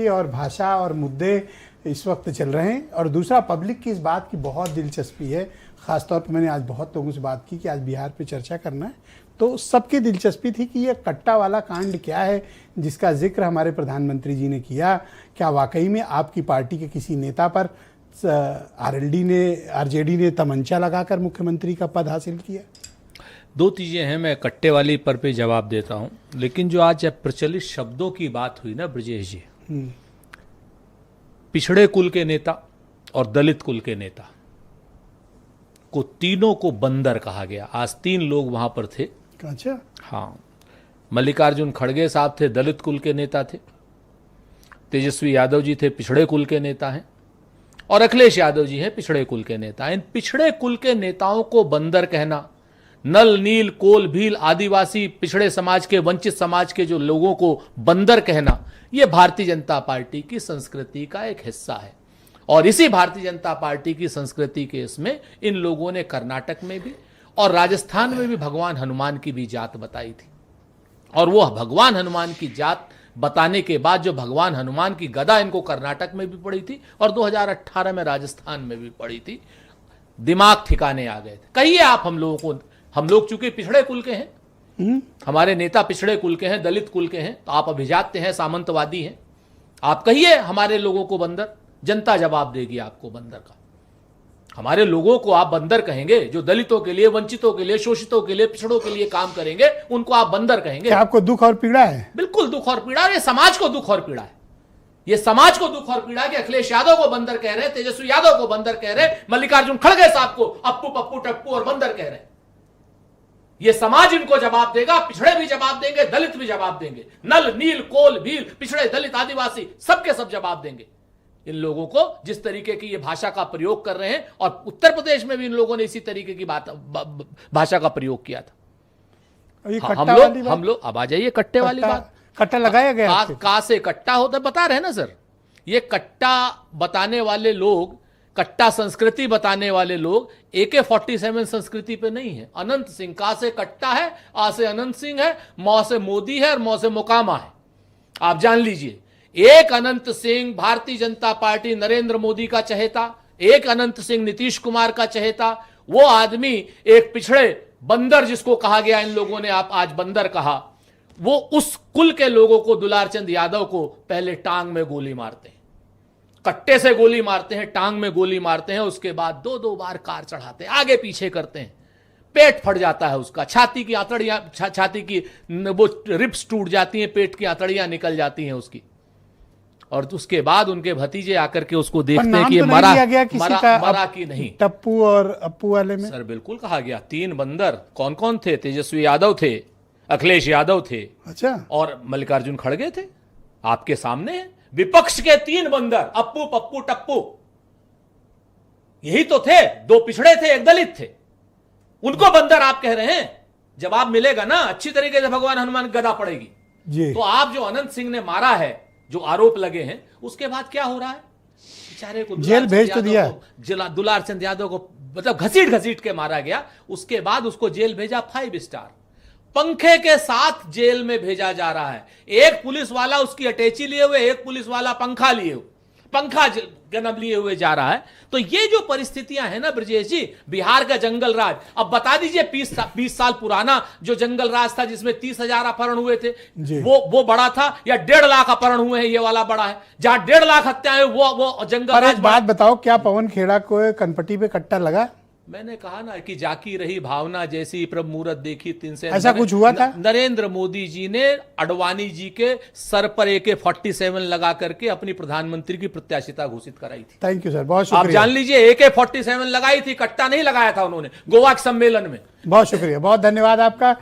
और भाषा और मुद्दे इस वक्त चल रहे हैं। और दूसरा, पब्लिक की इस बात की बहुत दिलचस्पी है, खासतौर पर मैंने आज बहुत लोगों से बात की कि आज बिहार पे चर्चा करना है, तो सबकी दिलचस्पी थी कि ये कट्टा वाला कांड क्या है जिसका जिक्र हमारे प्रधानमंत्री जी ने किया। क्या वाकई में आपकी पार्टी के किसी नेता पर आरजेडी ने तमंचा लगाकर मुख्यमंत्री का पद हासिल किया? दो चीज़ें हैं, मैं कट्टे वाली पर पे जवाब देता हूं, लेकिन जो आज प्रचलित शब्दों की बात हुई ना ब्रजेश जी, पिछड़े कुल के नेता और दलित कुल के नेता को तीनों को बंदर कहा गया। आज 3 लोग वहां पर थे। अच्छा, हाँ, मल्लिकार्जुन खड़गे साहब थे, दलित कुल के नेता थे। तेजस्वी यादव जी थे, पिछड़े कुल के नेता हैं। और अखिलेश यादव जी हैं, पिछड़े कुल के नेता। इन पिछड़े कुल के नेताओं को बंदर कहना, नल नील कोल भील आदिवासी पिछड़े समाज के, वंचित समाज के जो लोगों को बंदर कहना, यह भारतीय जनता पार्टी की संस्कृति का एक हिस्सा है। और इसी भारतीय जनता पार्टी की संस्कृति के इसमें इन लोगों ने कर्नाटक में भी और राजस्थान में भी भगवान हनुमान की भी जात बताई थी। और वो भगवान हनुमान की जात बताने के बाद जो भगवान हनुमान की गदा इनको कर्नाटक में भी पड़ी थी और 2018 में राजस्थान में भी पड़ी थी, दिमाग ठिकाने आ गए थे। कहिए आप हम लोग चूंकि पिछड़े कुल के हैं, हमारे नेता पिछड़े कुल के हैं, दलित कुल के हैं, तो आप अभिजात्य हैं, सामंतवादी हैं। आप कहिए हमारे लोगों को बंदर, जनता जवाब देगी आपको बंदर का। हमारे लोगों को आप बंदर कहेंगे, जो दलितों के लिए, वंचितों के लिए, शोषितों के लिए, पिछड़ों के लिए काम करेंगे, उनको आप बंदर कहेंगे। क्या आपको दुख और पीड़ा है? बिल्कुल दुख और पीड़ा। ये समाज को दुख और पीड़ा है। ये समाज को दुख और पीड़ा कि अखिलेश यादव को बंदर कह रहे हैं, तेजस्वी यादव को बंदर कह रहे हैं, मल्लिकार्जुन खड़गे साहब को अप्पू पप्पू टप्पू और बंदर कह रहे हैं। ये समाज इनको जवाब देगा, पिछड़े भी जवाब देंगे, दलित भी जवाब देंगे, नल नील कोल भील पिछड़े दलित आदिवासी सबके सब जवाब देंगे इन लोगों को, जिस तरीके की ये भाषा का प्रयोग कर रहे हैं। और उत्तर प्रदेश में भी इन लोगों ने इसी तरीके की भाषा का प्रयोग किया था। हम लोग अब आ जाइए कट्टे वाली बात। कट्टा लगाया गया, का से कट्टा होता बता रहे हैं ना सर। ये कट्टा बताने वाले लोग, कट्टा संस्कृति बताने वाले लोग AK-47 संस्कृति पे नहीं है। अनंत सिंह का से कट्टा है, आ से अनंत सिंह है, मौ से मोदी है और मौ से मोकामा है। आप जान लीजिए, एक अनंत सिंह भारतीय जनता पार्टी नरेंद्र मोदी का चहेता, एक अनंत सिंह नीतीश कुमार का चहेता। वो आदमी एक पिछड़े बंदर जिसको कहा गया, इन लोगों ने आप आज बंदर कहा, वो उस कुल के लोगों को, दुलारचंद यादव को पहले टांग में गोली मारते हैं, कट्टे से गोली मारते हैं, टांग में गोली मारते हैं, उसके बाद 2-2 बार कार चढ़ाते हैं, आगे पीछे करते हैं, पेट फट जाता है उसका, छाती की आंतड़ियां, छाती की वो रिब्स टूट जाती हैं, पेट की आंतड़ियां निकल जाती हैं उसकी। और उसके बाद उनके भतीजे आकर के उसको देखते हैं कि तो मरा कि नहीं। टप्पू और अप्पू वाले में सर बिल्कुल कहा गया 3 बंदर। कौन कौन थे? तेजस्वी यादव थे, अखिलेश यादव थे, अच्छा, और मल्लिकार्जुन खड़गे थे। आपके सामने है, विपक्ष के 3 बंदर, अप्पू पप्पू टप्पू, यही तो थे। 2 पिछड़े थे, 1 दलित थे, उनको बंदर आप कह रहे हैं। जवाब मिलेगा ना, अच्छी तरीके से भगवान हनुमान गदा पड़ेगी जी। तो आप जो अनंत सिंह ने मारा है, जो आरोप लगे हैं, उसके बाद क्या हो रहा है? बेचारे को जेल भेज तो दिया, दुलारचंद यादव को मतलब घसीट घसीट के मारा गया। उसके बाद उसको जेल भेजा 5 स्टार, पंखे के साथ जेल में भेजा जा रहा है। एक पुलिस वाला उसकी अटैची लिए हुए, एक पुलिस वाला पंखा लिए हुए, पंखा गनब लिए हुए जा रहा है। तो ये जो परिस्थितियां हैं ना ब्रजेश जी, बिहार का जंगल राज। अब बता दीजिए 20 साल पुराना जो जंगल राज था, जिसमें 30,000 अपहरण हुए थे, वो बड़ा था, या 1.5 लाख अपहरण हुए हैं, ये वाला बड़ा है? जहां 1.5 लाख हत्याएं, वो जंगल राज। बात बताओ, क्या पवन खेड़ा को कनपट्टी पे कट्टा लगा? मैंने कहा ना कि जाकी रही भावना जैसी प्रभ मूरत देखी 3 से। ऐसा कुछ हुआ था? नरेंद्र मोदी जी ने अडवाणी जी के सर पर AK-47 लगा करके अपनी प्रधानमंत्री की प्रत्याशिता घोषित कराई थी। थैंक यू सर, बहुत शुक्रिया। आप जान लीजिए, AK-47 लगाई थी, कट्टा नहीं लगाया था उन्होंने गोवा के सम्मेलन में। बहुत शुक्रिया, बहुत धन्यवाद आपका।